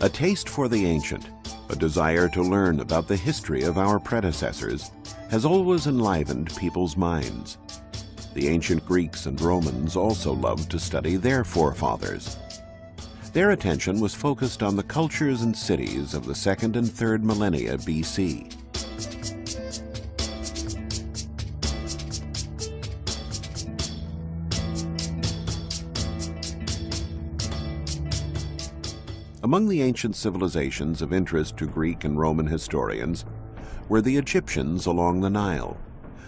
A taste for the ancient, a desire to learn about the history of our predecessors, has always enlivened people's minds. The ancient Greeks and Romans also loved to study their forefathers. Their attention was focused on the cultures and cities of the 2nd and 3rd millennia BC. Among the ancient civilizations of interest to Greek and Roman historians were the Egyptians along the Nile,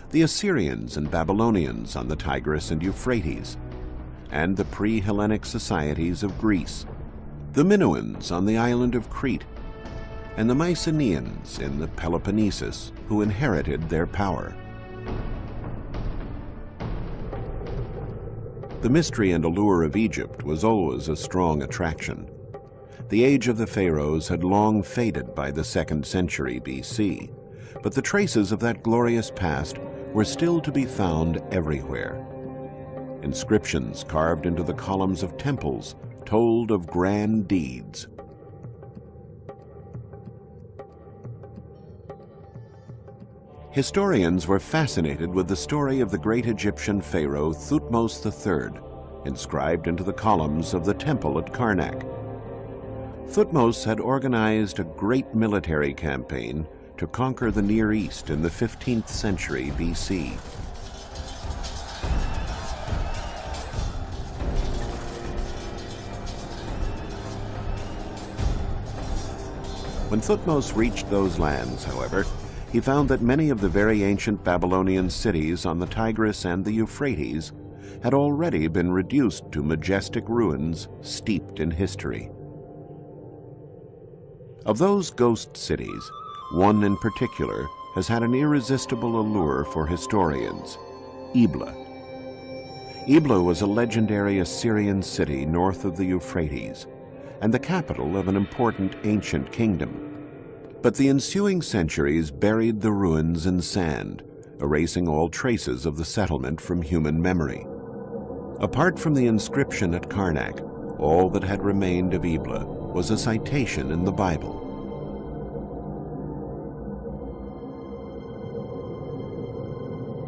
the Assyrians and Babylonians on the Tigris and Euphrates, and the pre-Hellenic societies of Greece, the Minoans on the island of Crete, and the Mycenaeans in the Peloponnesus, who inherited their power. The mystery and allure of Egypt was always a strong attraction. The age of the pharaohs had long faded by the 2nd century BC, but the traces of that glorious past were still to be found everywhere. Inscriptions carved into the columns of temples told of grand deeds. Historians were fascinated with the story of the great Egyptian pharaoh Thutmose III, inscribed into the columns of the temple at Karnak. Thutmose had organized a great military campaign to conquer the Near East in the 15th century BC. When Thutmose reached those lands, however, he found that many of the very ancient Babylonian cities on the Tigris and the Euphrates had already been reduced to majestic ruins steeped in history. Of those ghost cities, one in particular has had an irresistible allure for historians: Ebla. Ebla was a legendary Assyrian city north of the Euphrates, and the capital of an important ancient kingdom. But the ensuing centuries buried the ruins in sand, erasing all traces of the settlement from human memory. Apart from the inscription at Karnak, all that had remained of Ebla was a citation in the Bible.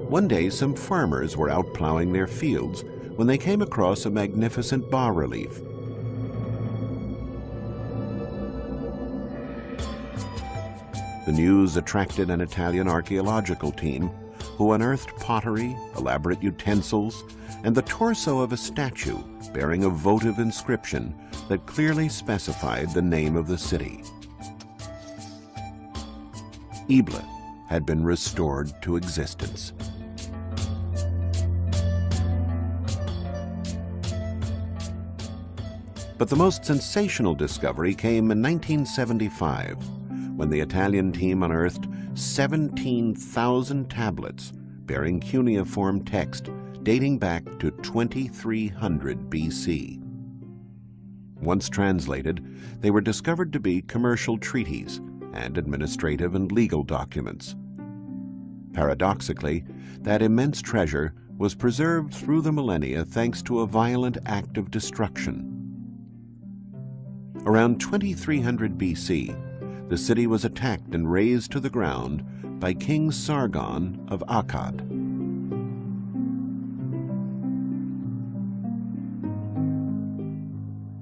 One day, some farmers were out plowing their fields when they came across a magnificent bas-relief. The news attracted an Italian archaeological team who unearthed pottery, elaborate utensils, and the torso of a statue bearing a votive inscription that clearly specified the name of the city. Ebla had been restored to existence. But the most sensational discovery came in 1975, when the Italian team unearthed 17,000 tablets bearing cuneiform text dating back to 2300 BC. Once translated, they were discovered to be commercial treaties and administrative and legal documents. Paradoxically, that immense treasure was preserved through the millennia thanks to a violent act of destruction. Around 2300 BC, the city was attacked and razed to the ground by King Sargon of Akkad.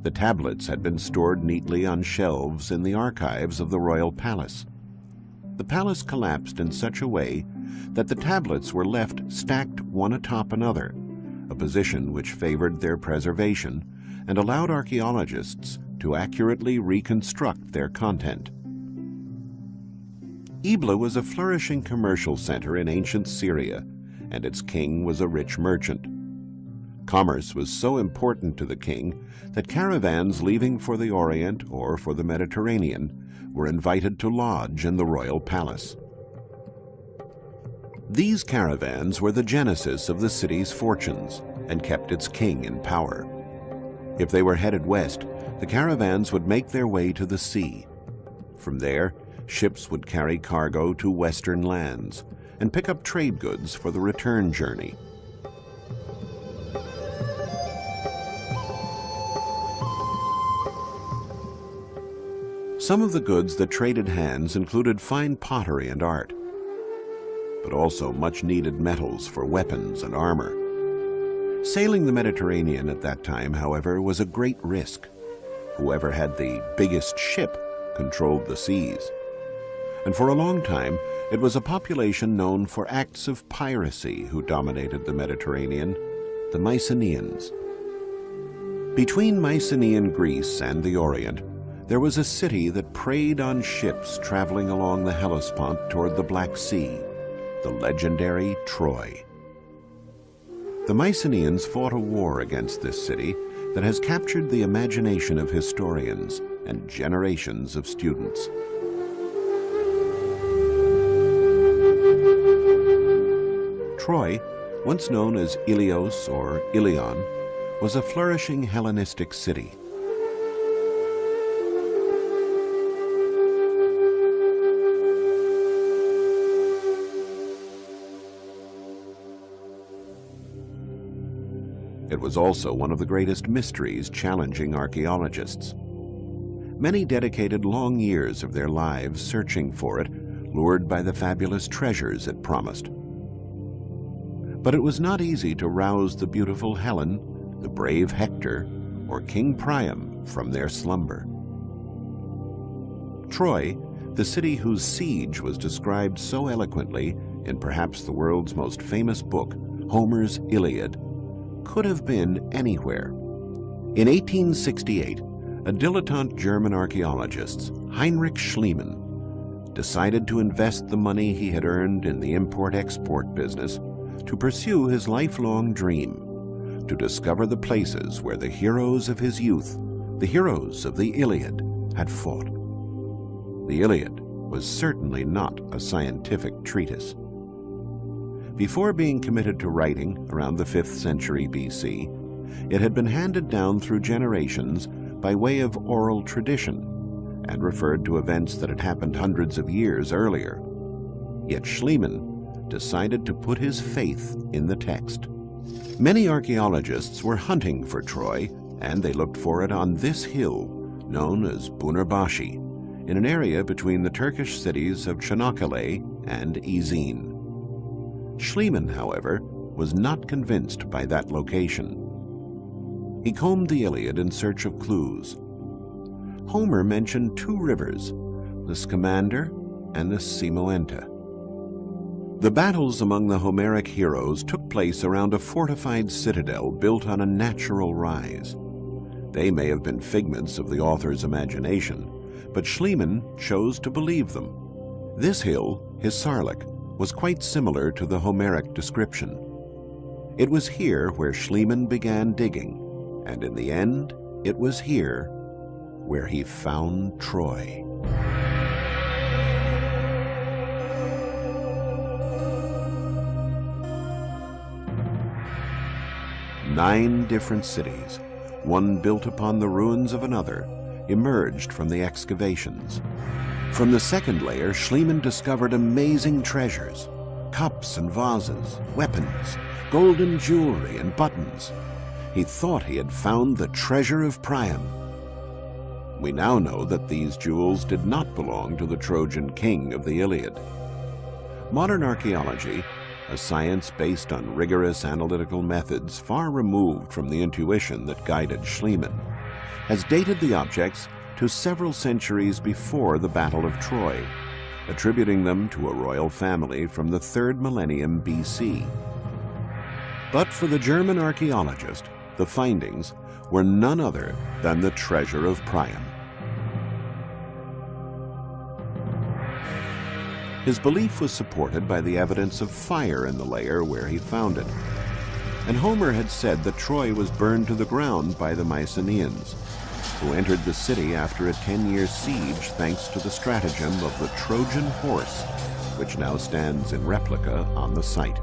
The tablets had been stored neatly on shelves in the archives of the royal palace. The palace collapsed in such a way that the tablets were left stacked one atop another, a position which favored their preservation and allowed archaeologists to accurately reconstruct their content. Ebla was a flourishing commercial center in ancient Syria, and its king was a rich merchant. Commerce was so important to the king that caravans leaving for the Orient or for the Mediterranean were invited to lodge in the royal palace. These caravans were the genesis of the city's fortunes and kept its king in power. If they were headed west, the caravans would make their way to the sea. From there, ships would carry cargo to western lands and pick up trade goods for the return journey. Some of the goods that traded hands included fine pottery and art, but also much-needed metals for weapons and armor. Sailing the Mediterranean at that time, however, was a great risk. Whoever had the biggest ship controlled the seas. And for a long time, it was a population known for acts of piracy who dominated the Mediterranean, the Mycenaeans. Between Mycenaean Greece and the Orient, there was a city that preyed on ships traveling along the Hellespont toward the Black Sea, the legendary Troy. The Mycenaeans fought a war against this city that has captured the imagination of historians and generations of students. Troy, once known as Ilios or Ilion, was a flourishing Hellenistic city. It was also one of the greatest mysteries challenging archaeologists. Many dedicated long years of their lives searching for it, lured by the fabulous treasures it promised. But it was not easy to rouse the beautiful Helen, the brave Hector, or King Priam from their slumber. Troy, the city whose siege was described so eloquently in perhaps the world's most famous book, Homer's Iliad, could have been anywhere. In 1868, a dilettante German archaeologist, Heinrich Schliemann, decided to invest the money he had earned in the import-export business to pursue his lifelong dream, to discover the places where the heroes of his youth, the heroes of the Iliad, had fought. The Iliad was certainly not a scientific treatise. Before being committed to writing around the 5th century BC, it had been handed down through generations by way of oral tradition and referred to events that had happened hundreds of years earlier. Yet Schliemann decided to put his faith in the text. Many archaeologists were hunting for Troy, and they looked for it on this hill, known as Bunarbashi, in an area between the Turkish cities of Çanakkale and Izin. Schliemann, however, was not convinced by that location. He combed the Iliad in search of clues. Homer mentioned 2 rivers, the Scamander and the Simoentia. The battles among the Homeric heroes took place around a fortified citadel built on a natural rise. They may have been figments of the author's imagination, but Schliemann chose to believe them. This hill, Hisarlik, was quite similar to the Homeric description. It was here where Schliemann began digging, and in the end, it was here where he found Troy. Nine different cities, one built upon the ruins of another, emerged from the excavations. From the second layer, Schliemann discovered amazing treasures, cups and vases, weapons, golden jewelry and buttons. He thought he had found the treasure of Priam. We now know that these jewels did not belong to the Trojan king of the Iliad. Modern archaeology, a science based on rigorous analytical methods far removed from the intuition that guided Schliemann, has dated the objects to several centuries before the Battle of Troy, attributing them to a royal family from the 3rd millennium BC. But for the German archaeologist, the findings were none other than the treasure of Priam. His belief was supported by the evidence of fire in the layer where he found it. And Homer had said that Troy was burned to the ground by the Mycenaeans, who entered the city after a 10-year siege thanks to the stratagem of the Trojan horse, which now stands in replica on the site.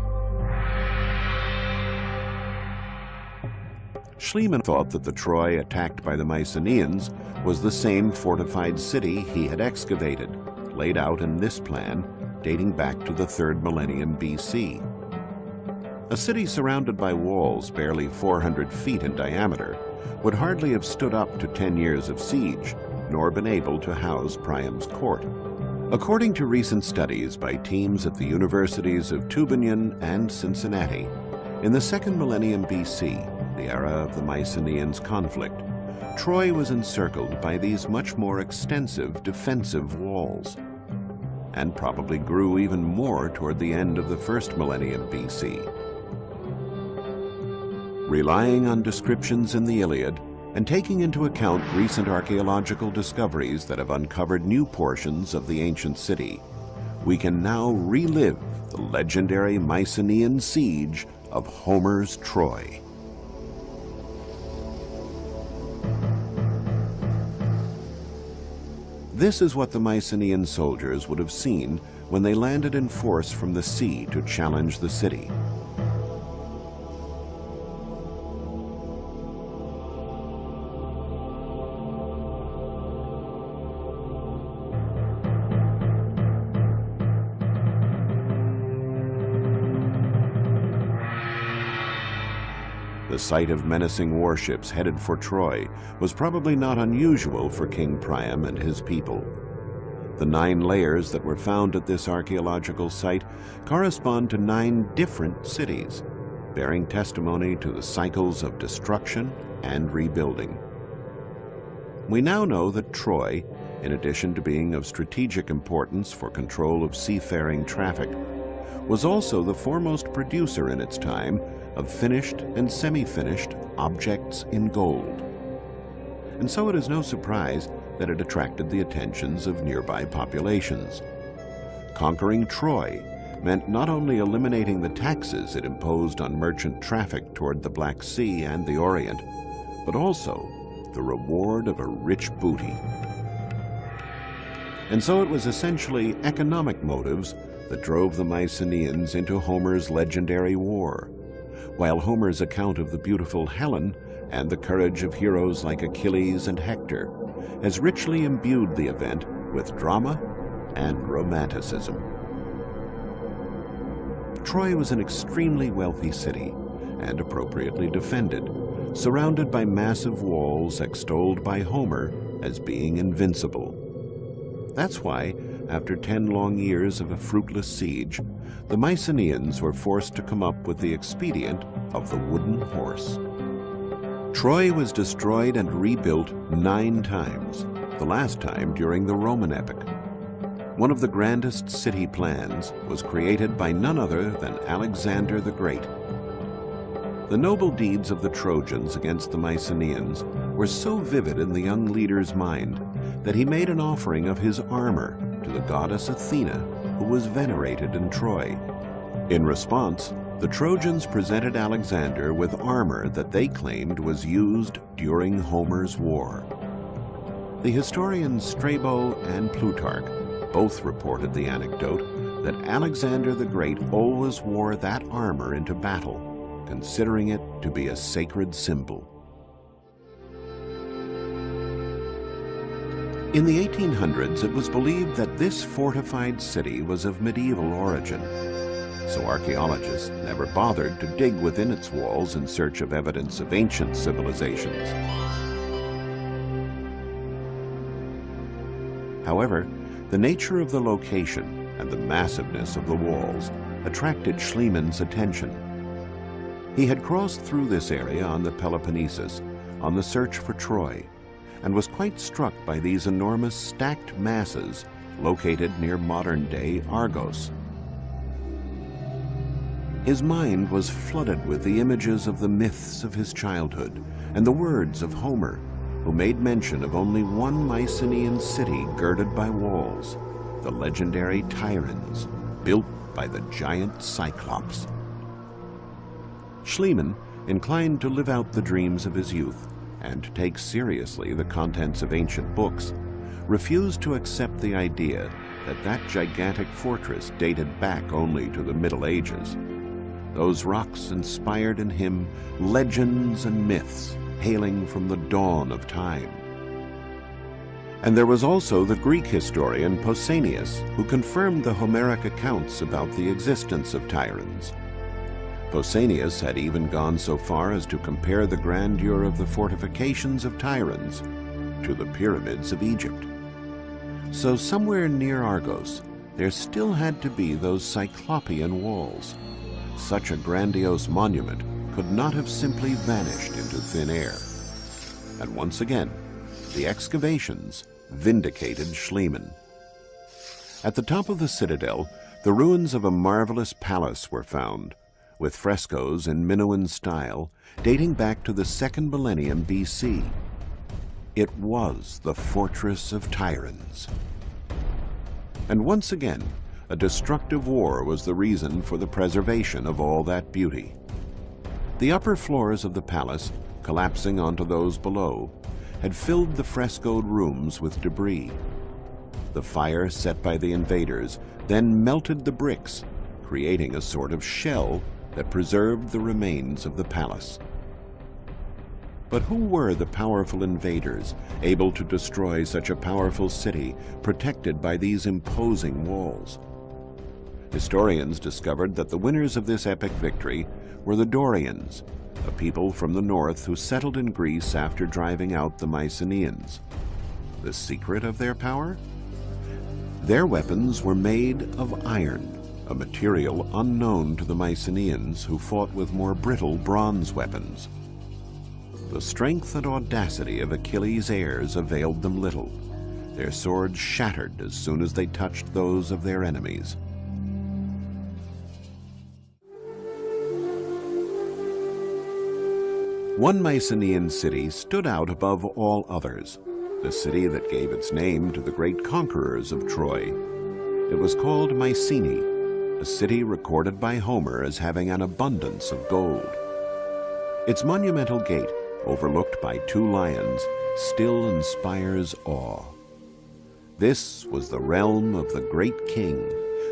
Schliemann thought that the Troy attacked by the Mycenaeans was the same fortified city he had excavated, laid out in this plan dating back to the 3rd millennium BC. A city surrounded by walls barely 400 feet in diameter would hardly have stood up to 10 years of siege, nor been able to house Priam's court. According to recent studies by teams at the universities of Tübingen and Cincinnati, in the 2nd millennium BC, the era of the Mycenaeans' conflict, Troy was encircled by these much more extensive defensive walls, and probably grew even more toward the end of the 1st millennium BC. Relying on descriptions in the Iliad and taking into account recent archaeological discoveries that have uncovered new portions of the ancient city, we can now relive the legendary Mycenaean siege of Homer's Troy. This is what the Mycenaean soldiers would have seen when they landed in force from the sea to challenge the city. The sight of menacing warships headed for Troy was probably not unusual for King Priam and his people. The 9 layers that were found at this archaeological site correspond to 9 different cities, bearing testimony to the cycles of destruction and rebuilding. We now know that Troy, in addition to being of strategic importance for control of seafaring traffic, was also the foremost producer in its time of finished and semi-finished objects in gold. And so it is no surprise that it attracted the attentions of nearby populations. Conquering Troy meant not only eliminating the taxes it imposed on merchant traffic toward the Black Sea and the Orient, but also the reward of a rich booty. And so it was essentially economic motives that drove the Mycenaeans into Homer's legendary war, while Homer's account of the beautiful Helen and the courage of heroes like Achilles and Hector has richly imbued the event with drama and romanticism. Troy was an extremely wealthy city and appropriately defended, surrounded by massive walls extolled by Homer as being invincible. That's why, after 10 long years of a fruitless siege, the Mycenaeans were forced to come up with the expedient of the wooden horse. Troy was destroyed and rebuilt 9 times, the last time during the Roman epoch. One of the grandest city plans was created by none other than Alexander the Great. The noble deeds of the Trojans against the Mycenaeans were so vivid in the young leader's mind that he made an offering of his armor to the goddess Athena, who was venerated in Troy. In response, the Trojans presented Alexander with armor that they claimed was used during Homer's war. The historians Strabo and Plutarch both reported the anecdote that Alexander the Great always wore that armor into battle, considering it to be a sacred symbol. In the 1800s, it was believed that this fortified city was of medieval origin, so archaeologists never bothered to dig within its walls in search of evidence of ancient civilizations. However, the nature of the location and the massiveness of the walls attracted Schliemann's attention. He had crossed through this area on the Peloponnesus on the search for Troy, and was quite struck by these enormous stacked masses located near modern-day Argos. His mind was flooded with the images of the myths of his childhood and the words of Homer, who made mention of only one Mycenaean city girded by walls, the legendary Tiryns, built by the giant Cyclops. Schliemann, inclined to live out the dreams of his youth and to take seriously the contents of ancient books, refused to accept the idea that that gigantic fortress dated back only to the Middle Ages. Those rocks inspired in him legends and myths hailing from the dawn of time. And there was also the Greek historian Pausanias, who confirmed the Homeric accounts about the existence of Tiryns. Pausanias had even gone so far as to compare the grandeur of the fortifications of Tiryns to the pyramids of Egypt. So somewhere near Argos, there still had to be those Cyclopean walls. Such a grandiose monument could not have simply vanished into thin air. And once again, the excavations vindicated Schliemann. At the top of the citadel, the ruins of a marvelous palace were found, with frescoes in Minoan style dating back to the 2nd millennium BC. It was the Fortress of Tyrants. And once again, a destructive war was the reason for the preservation of all that beauty. The upper floors of the palace, collapsing onto those below, had filled the frescoed rooms with debris. The fire set by the invaders then melted the bricks, creating a sort of shell that preserved the remains of the palace. But who were the powerful invaders able to destroy such a powerful city protected by these imposing walls? Historians discovered that the winners of this epic victory were the Dorians, a people from the north who settled in Greece after driving out the Mycenaeans. The secret of their power? Their weapons were made of iron, a material unknown to the Mycenaeans, who fought with more brittle bronze weapons. The strength and audacity of Achilles' heirs availed them little. Their swords shattered as soon as they touched those of their enemies. One Mycenaean city stood out above all others, the city that gave its name to the great conquerors of Troy. It was called Mycenae, a city recorded by Homer as having an abundance of gold. Its monumental gate, overlooked by 2 lions, still inspires awe. This was the realm of the great king,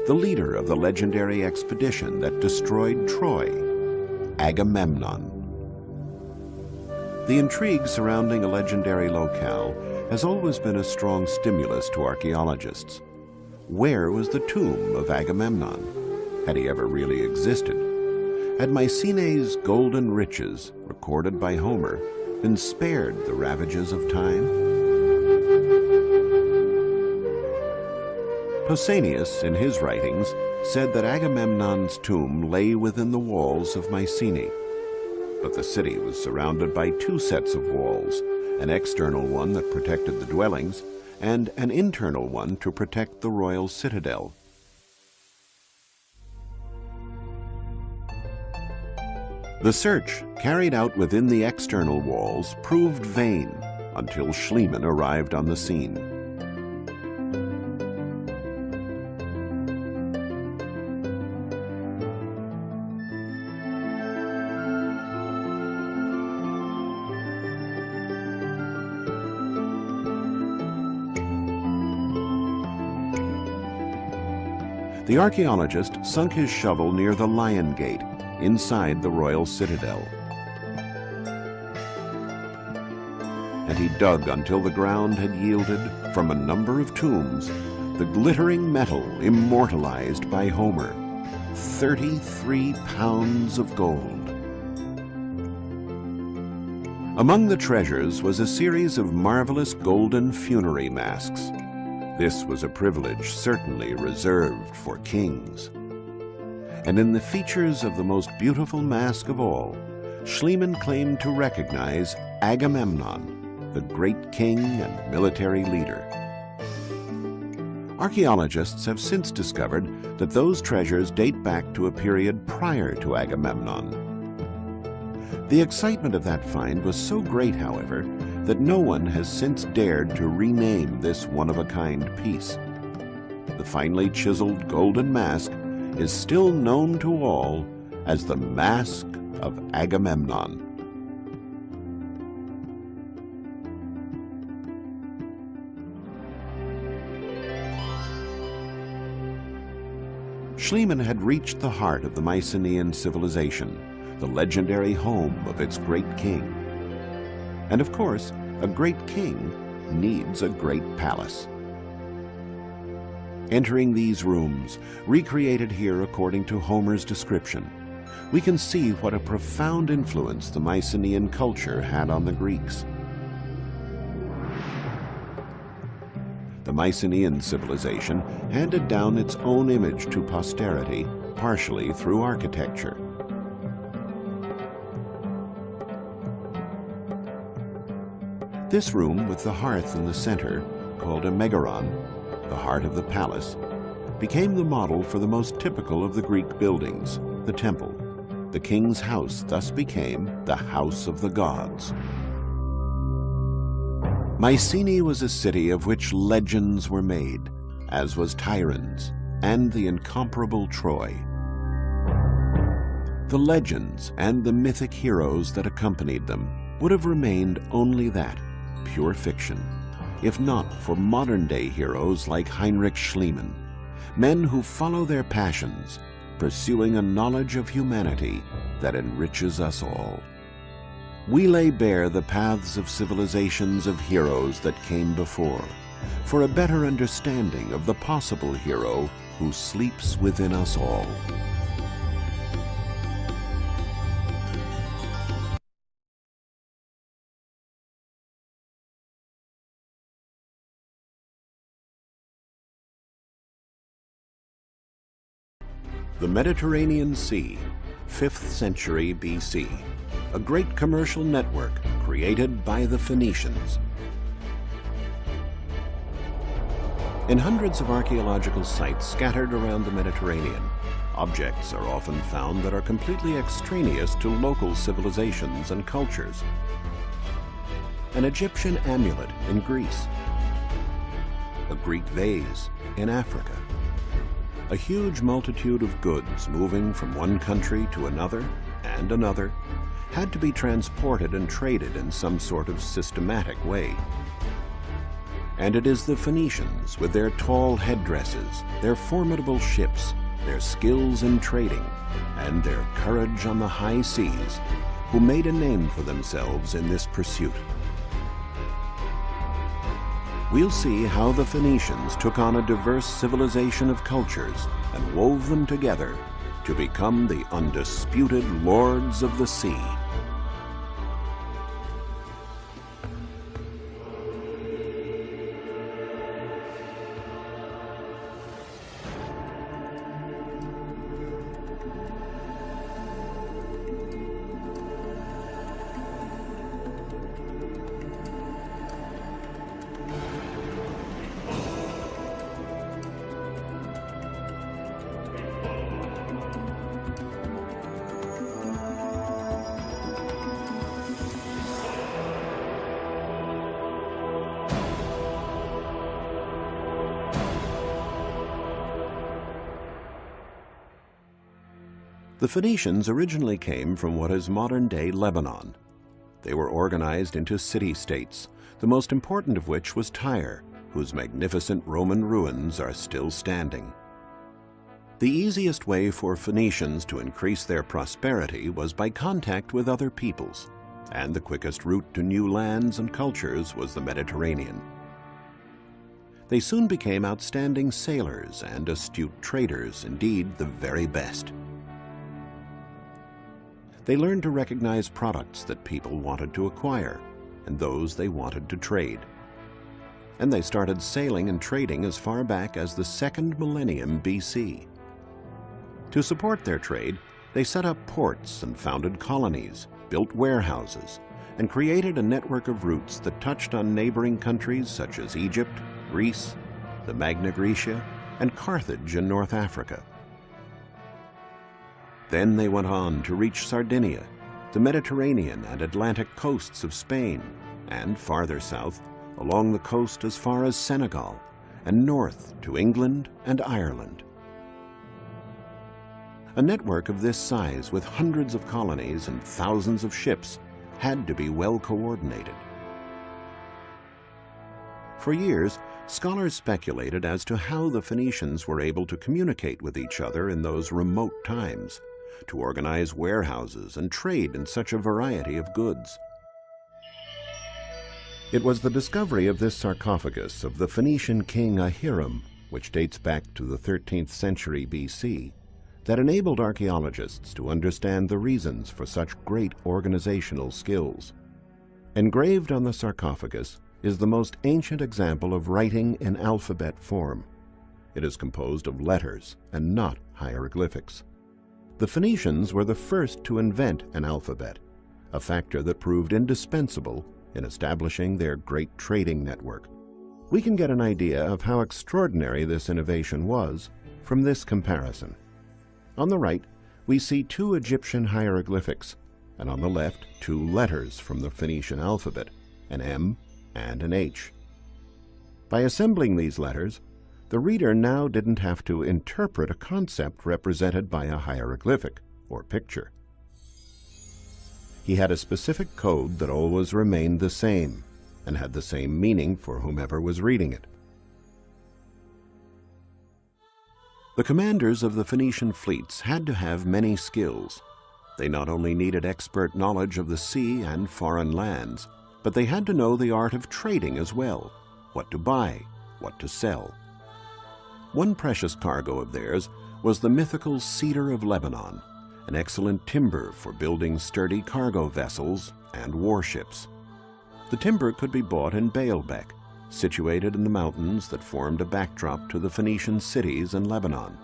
the leader of the legendary expedition that destroyed Troy, Agamemnon. The intrigue surrounding a legendary locale has always been a strong stimulus to archaeologists. Where was the tomb of Agamemnon? Had he ever really existed? Had Mycenae's golden riches, recorded by Homer, been spared the ravages of time? Pausanias, in his writings, said that Agamemnon's tomb lay within the walls of Mycenae. But the city was surrounded by 2 sets of walls, an external one that protected the dwellings, and an internal one to protect the royal citadel. The search carried out within the external walls proved vain until Schliemann arrived on the scene. The archaeologist sunk his shovel near the Lion Gate, inside the royal citadel. And he dug until the ground had yielded, from a number of tombs, the glittering metal immortalized by Homer, 33 pounds of gold. Among the treasures was a series of marvelous golden funerary masks. This was a privilege certainly reserved for kings. And in the features of the most beautiful mask of all, Schliemann claimed to recognize Agamemnon, the great king and military leader. Archaeologists have since discovered that those treasures date back to a period prior to Agamemnon. The excitement of that find was so great, however, that no one has since dared to rename this one-of-a-kind piece. The finely chiseled golden mask is still known to all as the Mask of Agamemnon. Schliemann had reached the heart of the Mycenaean civilization, the legendary home of its great king. And of course, a great king needs a great palace. Entering these rooms, recreated here according to Homer's description, we can see what a profound influence the Mycenaean culture had on the Greeks. The Mycenaean civilization handed down its own image to posterity, partially through architecture. This room with the hearth in the center, called a megaron, the heart of the palace, became the model for the most typical of the Greek buildings, the temple. The king's house thus became the house of the gods. Mycenae was a city of which legends were made, as was Tiryns and the incomparable Troy. The legends and the mythic heroes that accompanied them would have remained only that, pure fiction, if not for modern-day heroes like Heinrich Schliemann, men who follow their passions, pursuing a knowledge of humanity that enriches us all. We lay bare the paths of civilizations of heroes that came before, for a better understanding of the possible hero who sleeps within us all. The Mediterranean Sea, 5th century BC, a great commercial network created by the Phoenicians. In hundreds of archaeological sites scattered around the Mediterranean, objects are often found that are completely extraneous to local civilizations and cultures. An Egyptian amulet in Greece, a Greek vase in Africa, a huge multitude of goods moving from one country to another and another had to be transported and traded in some sort of systematic way. And it is the Phoenicians, with their tall headdresses, their formidable ships, their skills in trading, and their courage on the high seas, who made a name for themselves in this pursuit. We'll see how the Phoenicians took on a diverse civilization of cultures and wove them together to become the undisputed lords of the sea. The Phoenicians originally came from what is modern-day Lebanon. They were organized into city-states, the most important of which was Tyre, whose magnificent Roman ruins are still standing. The easiest way for Phoenicians to increase their prosperity was by contact with other peoples, and the quickest route to new lands and cultures was the Mediterranean. They soon became outstanding sailors and astute traders, indeed the very best. They learned to recognize products that people wanted to acquire and those they wanted to trade. And they started sailing and trading as far back as the 2nd millennium BC. To support their trade, they set up ports and founded colonies, built warehouses, and created a network of routes that touched on neighboring countries such as Egypt, Greece, the Magna Graecia, and Carthage in North Africa. Then they went on to reach Sardinia, the Mediterranean and Atlantic coasts of Spain, and farther south, along the coast as far as Senegal, and north to England and Ireland. A network of this size with hundreds of colonies and thousands of ships had to be well coordinated. For years, scholars speculated as to how the Phoenicians were able to communicate with each other in those remote times, to organize warehouses and trade in such a variety of goods. It was the discovery of this sarcophagus of the Phoenician king Ahiram, which dates back to the 13th century BC, that enabled archaeologists to understand the reasons for such great organizational skills. Engraved on the sarcophagus is the most ancient example of writing in alphabet form. It is composed of letters and not hieroglyphics. The Phoenicians were the first to invent an alphabet, a factor that proved indispensable in establishing their great trading network. We can get an idea of how extraordinary this innovation was from this comparison. On the right, we see two Egyptian hieroglyphics, and on the left, two letters from the Phoenician alphabet, an M and an H. By assembling these letters, the reader now didn't have to interpret a concept represented by a hieroglyphic or picture. He had a specific code that always remained the same and had the same meaning for whomever was reading it. The commanders of the Phoenician fleets had to have many skills. They not only needed expert knowledge of the sea and foreign lands, but they had to know the art of trading as well, what to buy, what to sell. One precious cargo of theirs was the mythical cedar of Lebanon, an excellent timber for building sturdy cargo vessels and warships. The timber could be bought in Baalbek, situated in the mountains that formed a backdrop to the Phoenician cities in Lebanon.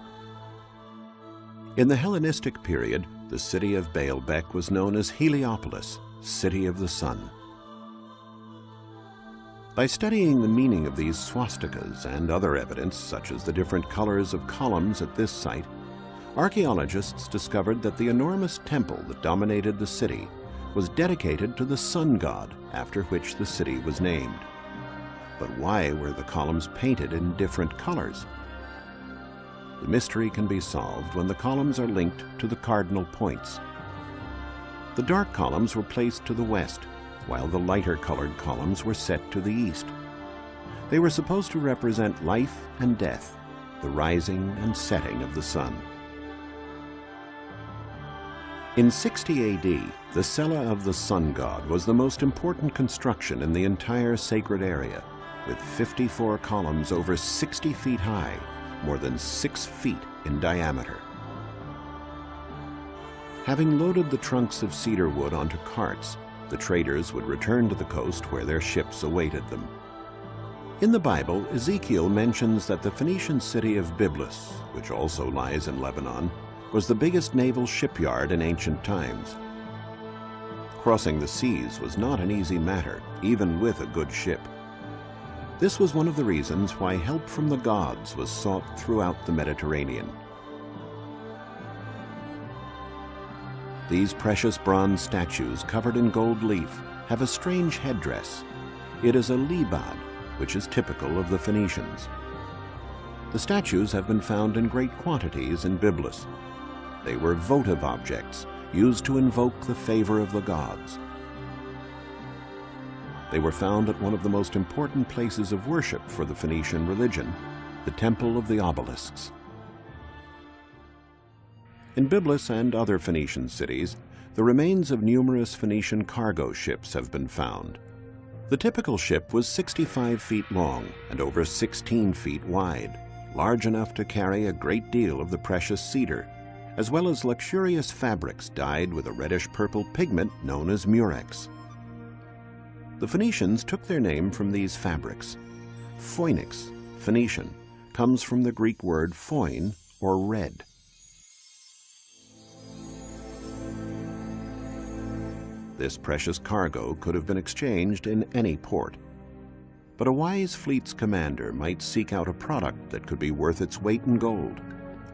In the Hellenistic period, the city of Baalbek was known as Heliopolis, City of the Sun. By studying the meaning of these swastikas and other evidence, such as the different colors of columns at this site, archaeologists discovered that the enormous temple that dominated the city was dedicated to the sun god, after which the city was named. But why were the columns painted in different colors? The mystery can be solved when the columns are linked to the cardinal points. The dark columns were placed to the west, while the lighter colored columns were set to the east. They were supposed to represent life and death, the rising and setting of the sun. In 60 AD, the Cella of the sun god was the most important construction in the entire sacred area, with 54 columns over 60 feet high, more than 6 feet in diameter. Having loaded the trunks of cedar wood onto carts, the traders would return to the coast where their ships awaited them. In the Bible, Ezekiel mentions that the Phoenician city of Byblus, which also lies in Lebanon, was the biggest naval shipyard in ancient times. Crossing the seas was not an easy matter, even with a good ship. This was one of the reasons why help from the gods was sought throughout the Mediterranean. These precious bronze statues covered in gold leaf have a strange headdress. It is a libad, which is typical of the Phoenicians. The statues have been found in great quantities in Byblus. They were votive objects used to invoke the favor of the gods. They were found at one of the most important places of worship for the Phoenician religion, the Temple of the Obelisks. In Byblus and other Phoenician cities, the remains of numerous Phoenician cargo ships have been found. The typical ship was 65 feet long and over 16 feet wide, large enough to carry a great deal of the precious cedar, as well as luxurious fabrics dyed with a reddish-purple pigment known as murex. The Phoenicians took their name from these fabrics. Phoenix, Phoenician, comes from the Greek word phoin, or red. This precious cargo could have been exchanged in any port. But a wise fleet's commander might seek out a product that could be worth its weight in gold,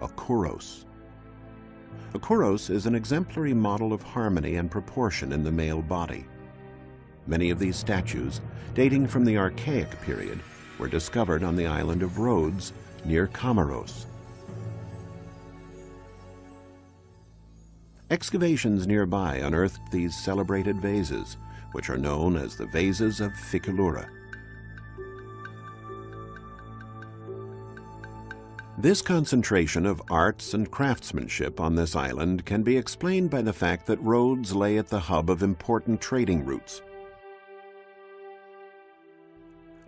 a kouros. A kouros is an exemplary model of harmony and proportion in the male body. Many of these statues, dating from the Archaic period, were discovered on the island of Rhodes near Comoros. Excavations nearby unearthed these celebrated vases, which are known as the vases of Phikylura. This concentration of arts and craftsmanship on this island can be explained by the fact that Rhodes lay at the hub of important trading routes.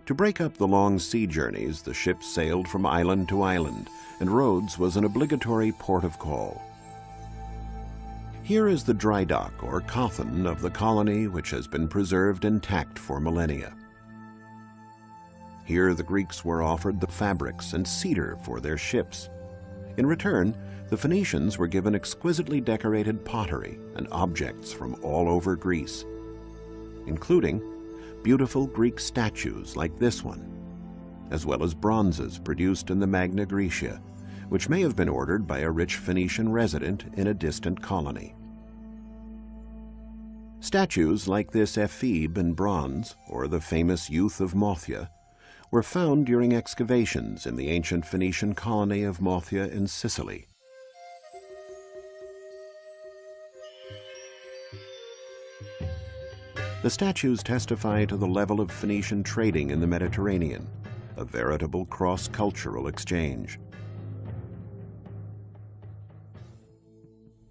To break up the long sea journeys, the ships sailed from island to island, and Rhodes was an obligatory port of call. Here is the dry dock or coffin of the colony, which has been preserved intact for millennia. Here the Greeks were offered the fabrics and cedar for their ships. In return, the Phoenicians were given exquisitely decorated pottery and objects from all over Greece, including beautiful Greek statues like this one, as well as bronzes produced in the Magna Graecia, which may have been ordered by a rich Phoenician resident in a distant colony. Statues like this ephebe in bronze, or the famous Youth of Mothia, were found during excavations in the ancient Phoenician colony of Mothia in Sicily. The statues testify to the level of Phoenician trading in the Mediterranean, a veritable cross-cultural exchange.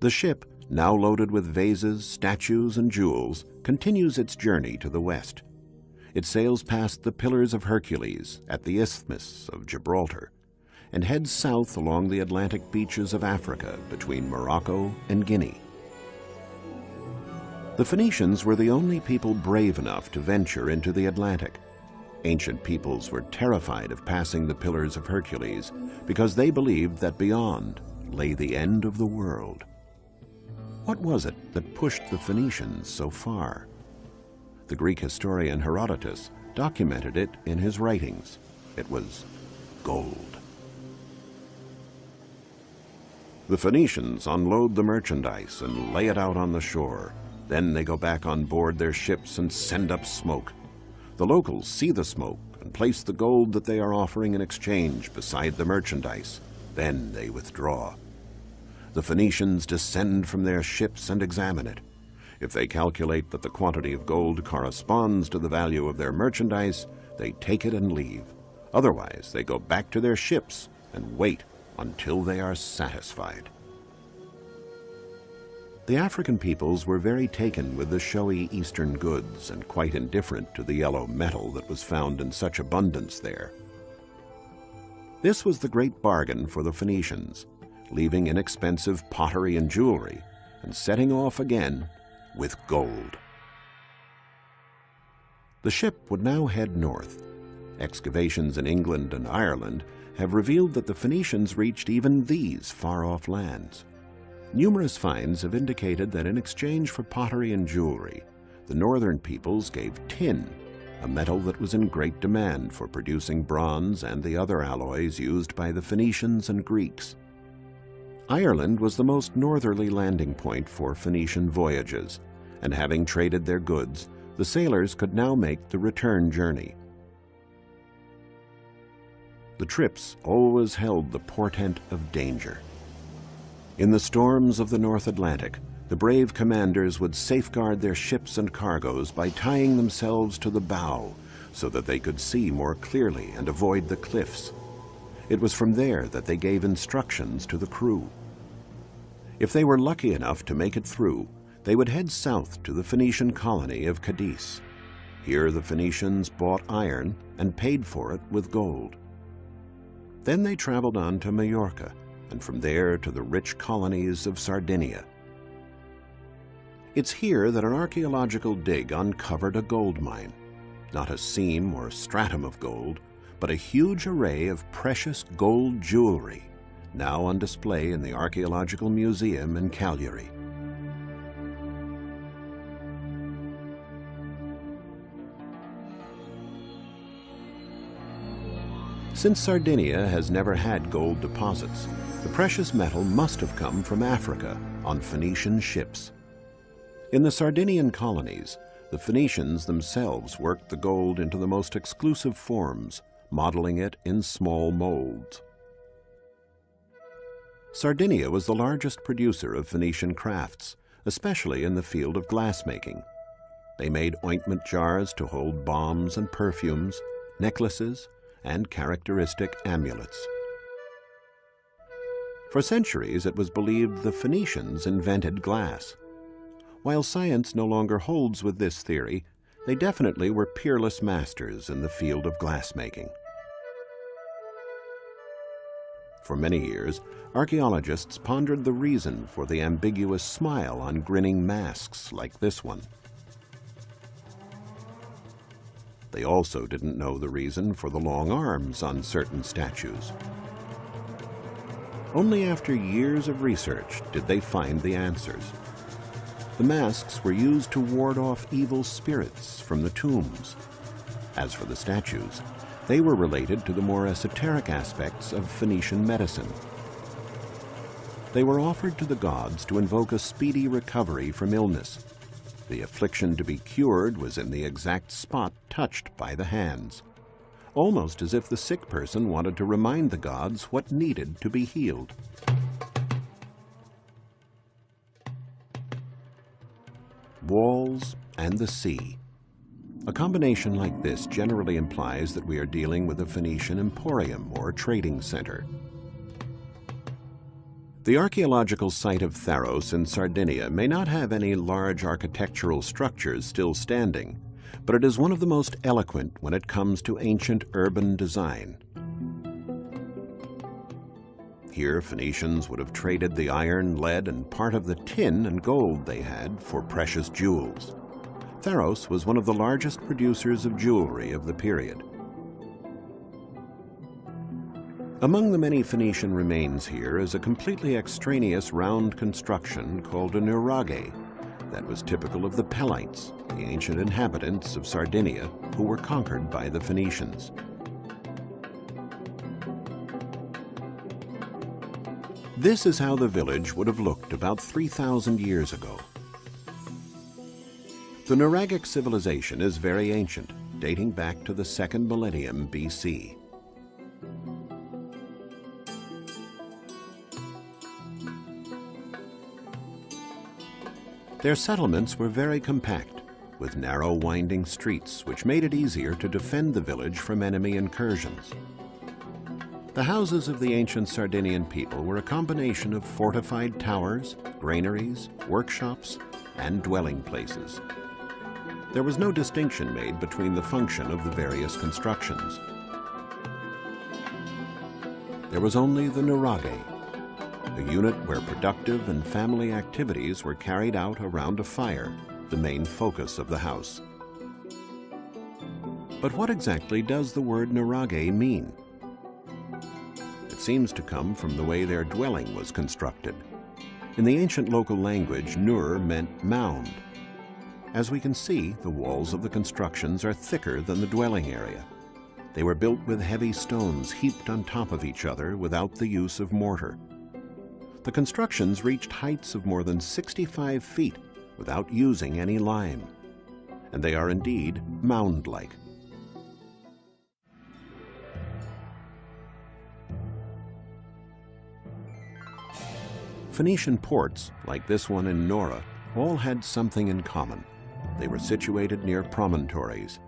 The ship, now loaded with vases, statues, and jewels, continues its journey to the west. It sails past the Pillars of Hercules at the Isthmus of Gibraltar and heads south along the Atlantic beaches of Africa between Morocco and Guinea. The Phoenicians were the only people brave enough to venture into the Atlantic. Ancient peoples were terrified of passing the Pillars of Hercules because they believed that beyond lay the end of the world. What was it that pushed the Phoenicians so far? The Greek historian Herodotus documented it in his writings. It was gold. The Phoenicians unload the merchandise and lay it out on the shore. Then they go back on board their ships and send up smoke. The locals see the smoke and place the gold that they are offering in exchange beside the merchandise. Then they withdraw. The Phoenicians descend from their ships and examine it. If they calculate that the quantity of gold corresponds to the value of their merchandise, they take it and leave. Otherwise, they go back to their ships and wait until they are satisfied. The African peoples were very taken with the showy Eastern goods and quite indifferent to the yellow metal that was found in such abundance there. This was the great bargain for the Phoenicians, leaving inexpensive pottery and jewelry and setting off again with gold. The ship would now head north. Excavations in England and Ireland have revealed that the Phoenicians reached even these far-off lands. Numerous finds have indicated that in exchange for pottery and jewelry, the northern peoples gave tin, a metal that was in great demand for producing bronze and the other alloys used by the Phoenicians and Greeks. Ireland was the most northerly landing point for Phoenician voyages, and having traded their goods, the sailors could now make the return journey. The trips always held the portent of danger. In the storms of the North Atlantic, the brave commanders would safeguard their ships and cargoes by tying themselves to the bow so that they could see more clearly and avoid the cliffs. It was from there that they gave instructions to the crew. If they were lucky enough to make it through, they would head south to the Phoenician colony of Cadiz. Here the Phoenicians bought iron and paid for it with gold. Then they traveled on to Majorca, and from there to the rich colonies of Sardinia. It's here that an archaeological dig uncovered a gold mine, not a seam or stratum of gold, but a huge array of precious gold jewelry, now on display in the Archaeological Museum in Cagliari. Since Sardinia has never had gold deposits, the precious metal must have come from Africa on Phoenician ships. In the Sardinian colonies, the Phoenicians themselves worked the gold into the most exclusive forms, modeling it in small molds. Sardinia was the largest producer of Phoenician crafts, especially in the field of glassmaking. They made ointment jars to hold balms and perfumes, necklaces, and characteristic amulets. For centuries, it was believed the Phoenicians invented glass. While science no longer holds with this theory, they definitely were peerless masters in the field of glassmaking. For many years, archaeologists pondered the reason for the ambiguous smile on grinning masks like this one. They also didn't know the reason for the long arms on certain statues. Only after years of research did they find the answers. The masks were used to ward off evil spirits from the tombs. As for the statues, they were related to the more esoteric aspects of Phoenician medicine. They were offered to the gods to invoke a speedy recovery from illness. The affliction to be cured was in the exact spot touched by the hands, almost as if the sick person wanted to remind the gods what needed to be healed. Walls and the sea. A combination like this generally implies that we are dealing with a Phoenician emporium or trading center. The archaeological site of Tharos in Sardinia may not have any large architectural structures still standing, but it is one of the most eloquent when it comes to ancient urban design. Here, Phoenicians would have traded the iron, lead, and part of the tin and gold they had for precious jewels. Tharos was one of the largest producers of jewelry of the period. Among the many Phoenician remains here is a completely extraneous round construction called a nuraghe that was typical of the Pelites, the ancient inhabitants of Sardinia who were conquered by the Phoenicians. This is how the village would have looked about 3,000 years ago. The Nuraghic civilization is very ancient, dating back to the 2nd millennium BC. Their settlements were very compact, with narrow winding streets which made it easier to defend the village from enemy incursions. The houses of the ancient Sardinian people were a combination of fortified towers, granaries, workshops, and dwelling places. There was no distinction made between the function of the various constructions. There was only the nuraghe, a unit where productive and family activities were carried out around a fire, the main focus of the house. But what exactly does the word nuraghe mean? It seems to come from the way their dwelling was constructed. In the ancient local language, nur meant mound. As we can see, the walls of the constructions are thicker than the dwelling area. They were built with heavy stones heaped on top of each other without the use of mortar. The constructions reached heights of more than 65 feet without using any lime, and they are indeed mound-like. Phoenician ports, like this one in Nora, all had something in common. They were situated near promontories.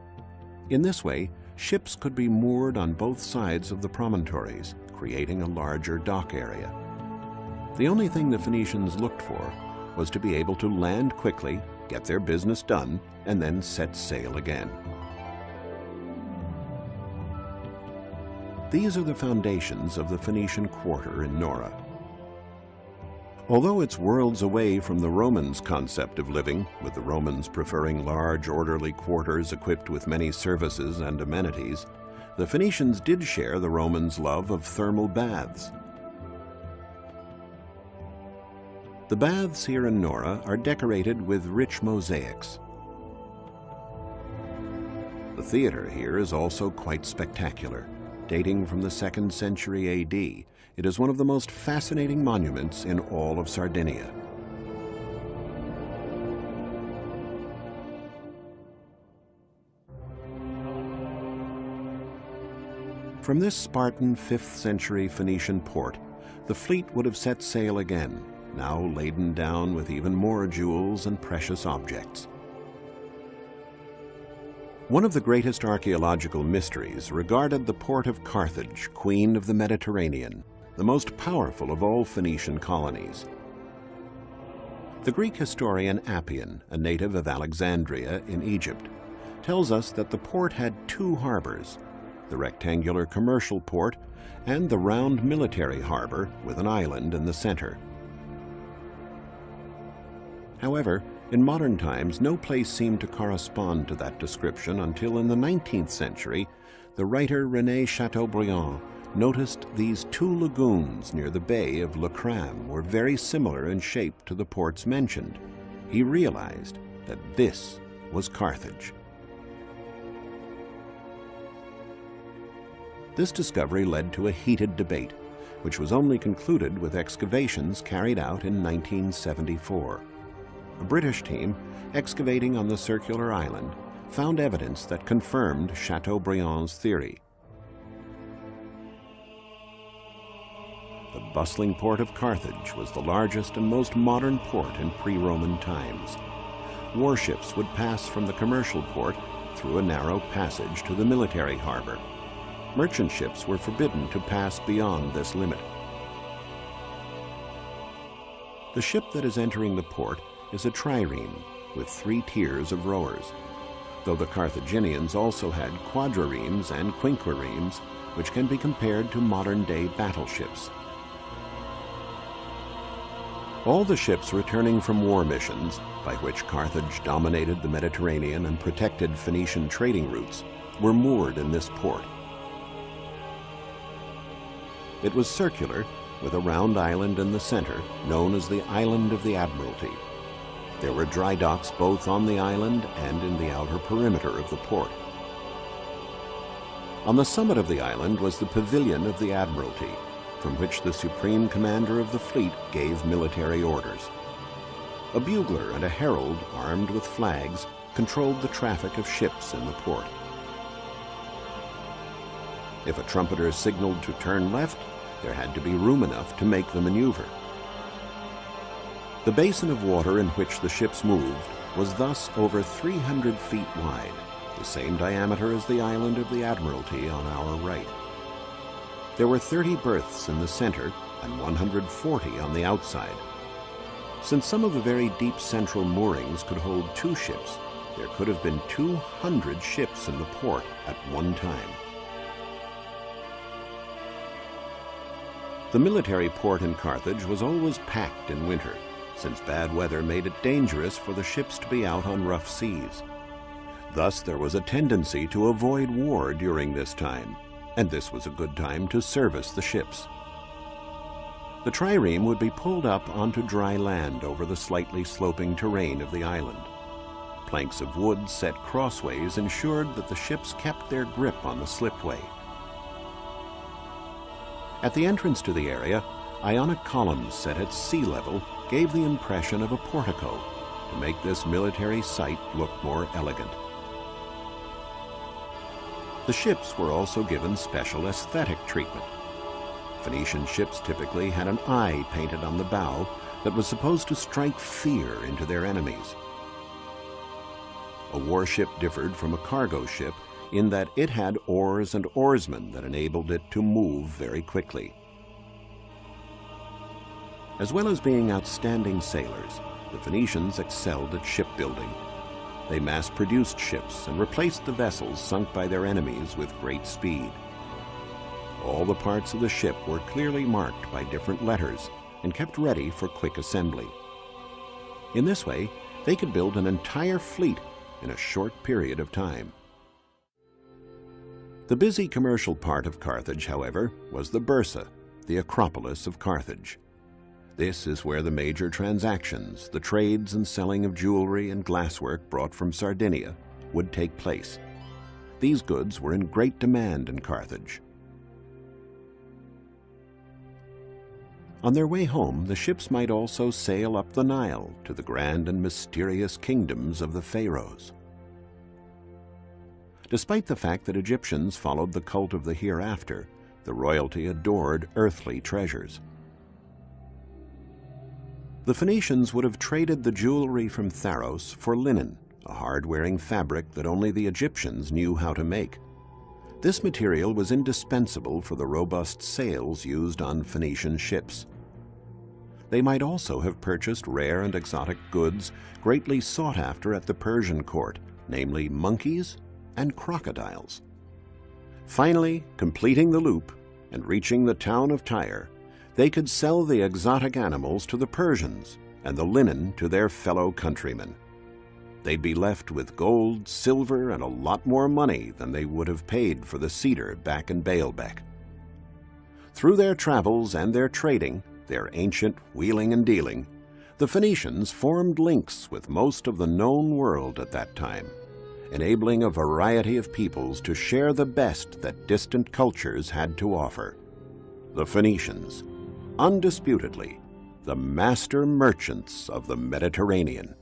In this way, ships could be moored on both sides of the promontories, creating a larger dock area. The only thing the Phoenicians looked for was to be able to land quickly, get their business done, and then set sail again. These are the foundations of the Phoenician quarter in Nora. Although it's worlds away from the Romans' concept of living, with the Romans preferring large, orderly quarters equipped with many services and amenities, the Phoenicians did share the Romans' love of thermal baths. The baths here in Nora are decorated with rich mosaics. The theater here is also quite spectacular. Dating from the 2nd century AD, it is one of the most fascinating monuments in all of Sardinia. From this Spartan 5th century Phoenician port, the fleet would have set sail again, now laden down with even more jewels and precious objects. One of the greatest archaeological mysteries regarded the port of Carthage, Queen of the Mediterranean, the most powerful of all Phoenician colonies. The Greek historian Appian, a native of Alexandria in Egypt, tells us that the port had 2 harbors, the rectangular commercial port and the round military harbor with an island in the center. However, In modern times, no place seemed to correspond to that description until in the 19th century, the writer René Chateaubriand noticed these two lagoons near the bay of Le Cram were very similar in shape to the ports mentioned. He realized that this was Carthage. This discovery led to a heated debate, which was only concluded with excavations carried out in 1974. A British team, excavating on the circular island, found evidence that confirmed Chateaubriand's theory. The bustling port of Carthage was the largest and most modern port in pre-Roman times. Warships would pass from the commercial port through a narrow passage to the military harbor. Merchant ships were forbidden to pass beyond this limit. The ship that is entering the port is a trireme with 3 tiers of rowers, though the Carthaginians also had quadriremes and quinquiremes, which can be compared to modern-day battleships. All the ships returning from war missions, by which Carthage dominated the Mediterranean and protected Phoenician trading routes, were moored in this port. It was circular, with a round island in the center, known as the Island of the Admiralty. There were dry docks both on the island and in the outer perimeter of the port. On the summit of the island was the Pavilion of the Admiralty, from which the supreme commander of the fleet gave military orders. A bugler and a herald, armed with flags, controlled the traffic of ships in the port. If a trumpeter signaled to turn left, there had to be room enough to make the maneuver. The basin of water in which the ships moved was thus over 300 feet wide, the same diameter as the Island of the Admiralty on our right. There were 30 berths in the center and 140 on the outside. Since some of the very deep central moorings could hold 2 ships, there could have been 200 ships in the port at one time. The military port in Carthage was always packed in winter, since bad weather made it dangerous for the ships to be out on rough seas. Thus there was a tendency to avoid war during this time, and this was a good time to service the ships. The trireme would be pulled up onto dry land over the slightly sloping terrain of the island. Planks of wood set crossways ensured that the ships kept their grip on the slipway. At the entrance to the area, Ionic columns set at sea level gave the impression of a portico to make this military site look more elegant. The ships were also given special aesthetic treatment. Phoenician ships typically had an eye painted on the bow that was supposed to strike fear into their enemies. A warship differed from a cargo ship in that it had oars and oarsmen that enabled it to move very quickly. As well as being outstanding sailors, the Phoenicians excelled at shipbuilding. They mass-produced ships and replaced the vessels sunk by their enemies with great speed. All the parts of the ship were clearly marked by different letters and kept ready for quick assembly. In this way, they could build an entire fleet in a short period of time. The busy commercial part of Carthage, however, was the Bursa, the Acropolis of Carthage. This is where the major transactions, the trades and selling of jewelry and glasswork brought from Sardinia, would take place. These goods were in great demand in Carthage. On their way home, the ships might also sail up the Nile to the grand and mysterious kingdoms of the pharaohs. Despite the fact that Egyptians followed the cult of the hereafter, the royalty adored earthly treasures. The Phoenicians would have traded the jewelry from Pharos for linen, a hard-wearing fabric that only the Egyptians knew how to make. This material was indispensable for the robust sails used on Phoenician ships. They might also have purchased rare and exotic goods greatly sought after at the Persian court, namely monkeys and crocodiles. Finally, completing the loop and reaching the town of Tyre, they could sell the exotic animals to the Persians and the linen to their fellow countrymen. they'd be left with gold, silver, and a lot more money than they would have paid for the cedar back in Baalbek. Through their travels and their trading, their ancient wheeling and dealing, the Phoenicians formed links with most of the known world at that time, enabling a variety of peoples to share the best that distant cultures had to offer. The Phoenicians, undisputedly, the master merchants of the Mediterranean.